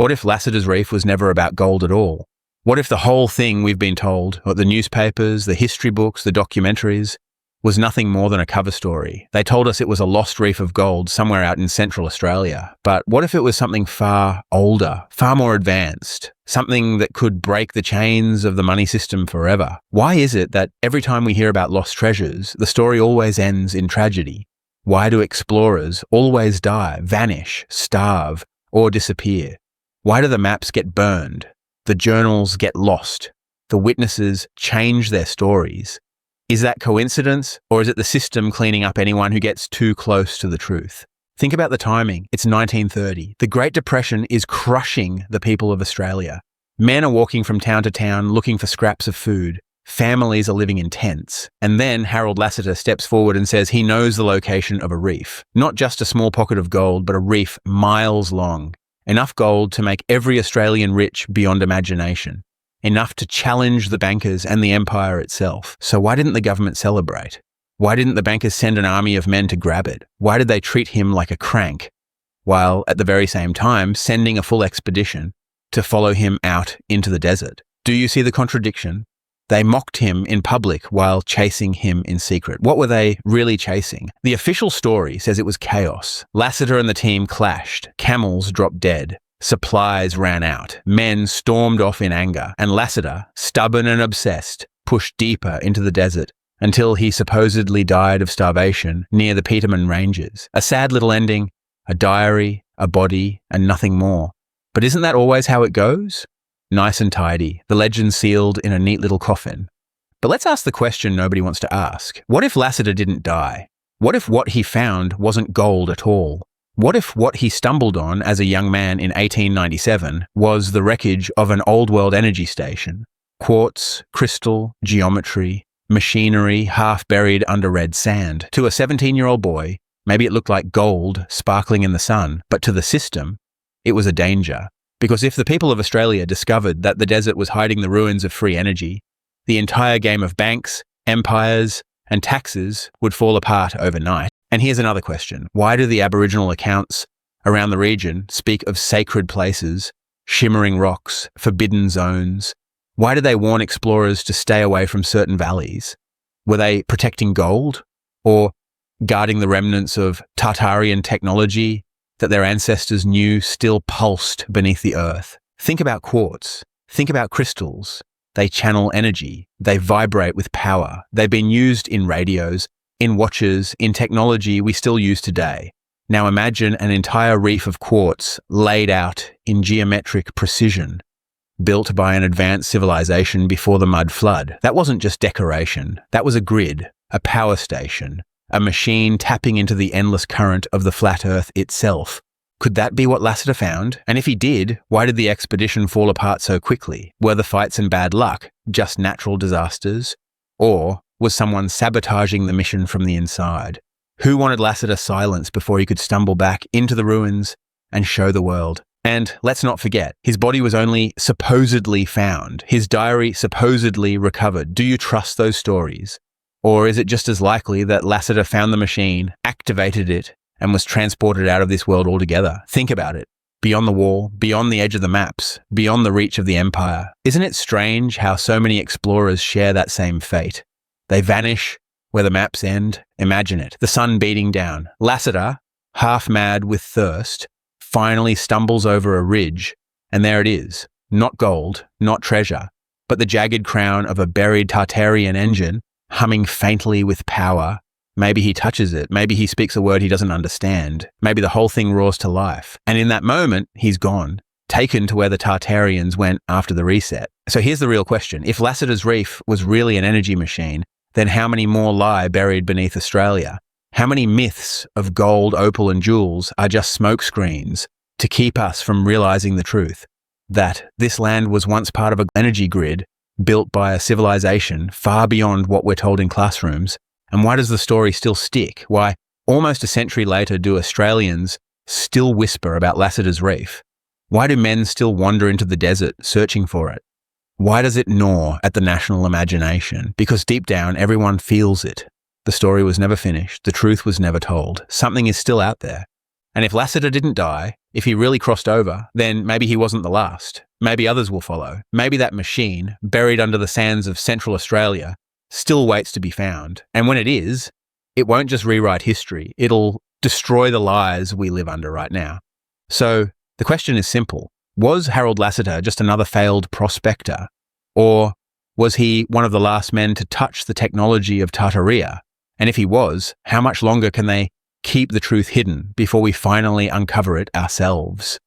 What if Lasseter's Reef was never about gold at all? What if the whole thing we've been told, or the newspapers, the history books, the documentaries, was nothing more than a cover story? They told us it was a lost reef of gold somewhere out in Central Australia. But what if it was something far older, far more advanced, something that could break the chains of the money system forever? Why is it that every time we hear about lost treasures, the story always ends in tragedy? Why do explorers always die, vanish, starve, or disappear? Why do the maps get burned? The journals get lost? The witnesses change their stories? Is that coincidence, or is it the system cleaning up anyone who gets too close to the truth? Think about the timing. It's 1930. The Great Depression is crushing the people of Australia. Men are walking from town to town looking for scraps of food. Families are living in tents. And then Harold Lasseter steps forward and says he knows the location of a reef. Not just a small pocket of gold, but a reef miles long. Enough gold to make every Australian rich beyond imagination. Enough to challenge the bankers and the empire itself. So why didn't the government celebrate? Why didn't the bankers send an army of men to grab it? Why did they treat him like a crank, while at the very same time sending a full expedition to follow him out into the desert? Do you see the contradiction? They mocked him in public while chasing him in secret. What were they really chasing? The official story says it was chaos. Lasseter and the team clashed. Camels dropped dead. Supplies ran out. Men stormed off in anger. And Lasseter, stubborn and obsessed, pushed deeper into the desert until he supposedly died of starvation near the Peterman Ranges. A sad little ending, a diary, a body, and nothing more. But isn't that always how it goes? Nice and tidy, the legend sealed in a neat little coffin. But let's ask the question nobody wants to ask. What if Lasseter didn't die? What if what he found wasn't gold at all? What if what he stumbled on as a young man in 1897 was the wreckage of an old world energy station? Quartz, crystal, geometry, machinery half buried under red sand. To a 17-year-old boy, maybe it looked like gold sparkling in the sun, but to the system, it was a danger. Because if the people of Australia discovered that the desert was hiding the ruins of free energy, the entire game of banks, empires, and taxes would fall apart overnight. And here's another question. Why do the Aboriginal accounts around the region speak of sacred places, shimmering rocks, forbidden zones? Why did they warn explorers to stay away from certain valleys? Were they protecting gold? Or guarding the remnants of Tartarian technology that their ancestors knew still pulsed beneath the earth? Think about quartz. Think about crystals. They channel energy. They vibrate with power. They've been used in radios, in watches, in technology we still use today. Now imagine an entire reef of quartz laid out in geometric precision, built by an advanced civilization before the mud flood. That wasn't just decoration. That was a grid, a power station, a machine tapping into the endless current of the flat earth itself. Could that be what Lasseter found? And if he did, why did the expedition fall apart so quickly? Were the fights and bad luck just natural disasters? Or was someone sabotaging the mission from the inside? Who wanted Lasseter silenced before he could stumble back into the ruins and show the world? And let's not forget, his body was only supposedly found. His diary supposedly recovered. Do you trust those stories? Or is it just as likely that Lasseter found the machine, activated it, and was transported out of this world altogether? Think about it. Beyond the wall, beyond the edge of the maps, beyond the reach of the empire. Isn't it strange how so many explorers share that same fate? They vanish where the maps end. Imagine it. The sun beating down. Lasseter, half mad with thirst, finally stumbles over a ridge, and there it is. Not gold, not treasure, but the jagged crown of a buried Tartarian engine, humming faintly with power. Maybe he touches it. Maybe he speaks a word he doesn't understand. Maybe the whole thing roars to life. And in that moment, he's gone, taken to where the Tartarians went after the reset. So here's the real question. If Lasseter's Reef was really an energy machine, then how many more lie buried beneath Australia? How many myths of gold, opal, and jewels are just smokescreens to keep us from realizing the truth? That this land was once part of an energy grid built by a civilization far beyond what we're told in classrooms. And why does the story still stick? Why, almost a century later, do Australians still whisper about Lasseter's Reef? Why do men still wander into the desert searching for it? Why does it gnaw at the national imagination? Because deep down, everyone feels it. The story was never finished. The truth was never told. Something is still out there. And if Lasseter didn't die, if he really crossed over, then maybe he wasn't the last. Maybe others will follow. Maybe that machine, buried under the sands of Central Australia, still waits to be found. And when it is, it won't just rewrite history. It'll destroy the lies we live under right now. So the question is simple. Was Harold Lasseter just another failed prospector? Or was he one of the last men to touch the technology of Tartaria? And if he was, how much longer can they keep the truth hidden before we finally uncover it ourselves?